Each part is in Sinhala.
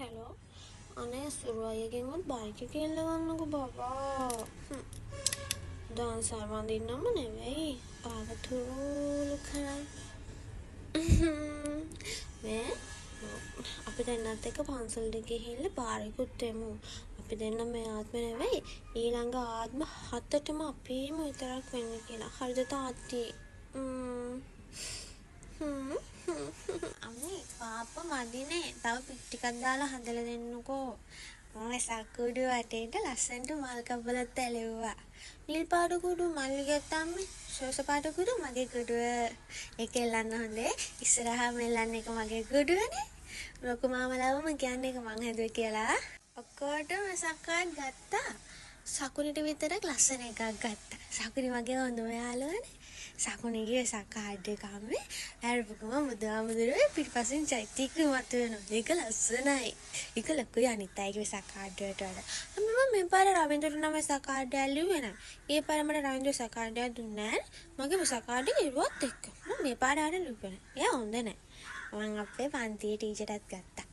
Hello. අනේ සුරුවයගෙන්වත් බයික් එක එල්ල ගන්නකෝ බබා. ඩාන්සර් වඳින්නම නෙවෙයි. ආවතුරු කරන්. මේ අපි දෙන්නත් එක්ක පන්සලට ගිහිල්ලා බාරෙකුත් එමු. අපි දෙන්න මේ ආත්මෙ නෙවෙයි ඊළඟ ආත්ම 7ටම අපිම විතරක් වෙන්න කියලා. හරිද තාත්ති? අම්මේ පාප්පා මදිනේ. තව පිට් ටිකක් දාලා හදලා දෙන්නකෝ. මම සක්කුඩු වටේට ලස්සනට මල් කපලත් ඇලෙව්වා. නිල් පාට කුඩු මල්ලි ගත්තම්මේ. සෝස පාට කුඩු මගේ කුඩුව. ඒක එල්ලන්න හොඳේ. ඉස්සරහා මෙල්ලන්න එක මගේ කුඩුවනේ. ලොකු මාමලාවම කියන්නේ එක මං හැදුවේ කියලා. ඔක්කොටම සක්කාත් ගත්තා. සකුනිට විතරක් ලස්සන එකක් ගත්තා. සකුනි මගේ හොඳම යාළුවනේ. සකුනිගේ සක්කාඩ් එක අම්මේ අරපුවම මුදාමුදුරුවේ පිටිපස්සෙන් චෛත්‍යයක් මතුවෙනවා. ඒක ලස්සනයි. ඒක ලොකුයි අනිත් අයගේ සක්කාඩ් වලට වඩා. අම්මේ මම මේ පාර රවින්ද්‍ර නම සක්කාඩ් ඇල්ලුවේ නෑ. ඒ පාර මට රවින්ද්‍ර සක්කාඩ් එක දුන්නේ නෑ. මගේ සක්කාඩ් එක ඉරුවත් එක්ක. මම මේ පාර ආරෙ ලුපේ නෑ. එයා හොඳ නෑ. මම අපේ පන්තියේ ටීචර්ටත් ගත්තා.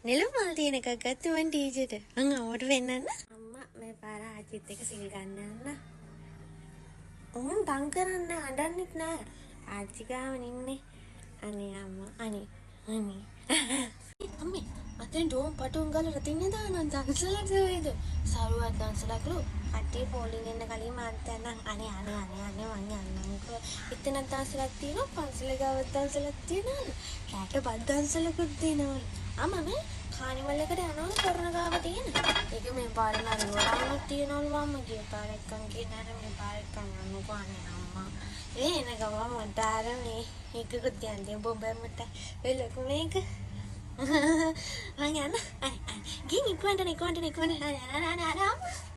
නෙළුම් මල් තියෙන එකක් ගත්තා මං ටීචර්ට. මං අම්මට වෙන්නන්න. අම්මා මේ පාර ආච්චිත් එක්ක සිල් ගන්න යන්න. උන් දන් කරන්නේ අඬන්නෙත් නෑ. ආච්චි ගාවන ඉන්නේ. අනේ අම්මා අනේ අම්මේ අතෙන් ඩෝම් පටුන් ගාලා රතින්නේ දානවා දන්සලක් වේද? සරුවත් දන්සලක්ලු. කට්ටිය පොලින් එන්න කලින් මාත් යන්නම්. අනේ මං යන්නම්කෝ. එතනක් දන්සලක් තියෙනවා පන්සල ගාවත් දන්සලක් තියෙනවා. රැට බත් දන්සලකුත් තියෙනවා. අම්මා කානිවල් එකට යනවා කරන ගාව තියෙන. ඒක මේ පාරේ නරියවලම තියෙනවලු අම්මා ගිය පාර එක්කන් කියනන මේ පාර එක්කන් යන්නකෝ අනේ අම්මා. එන ගම මට ආර මේ එකකුත් යන්නේ බොම්බෙමට වෙලක මේක. මං යන්න. ගිහින් ඉක්මනට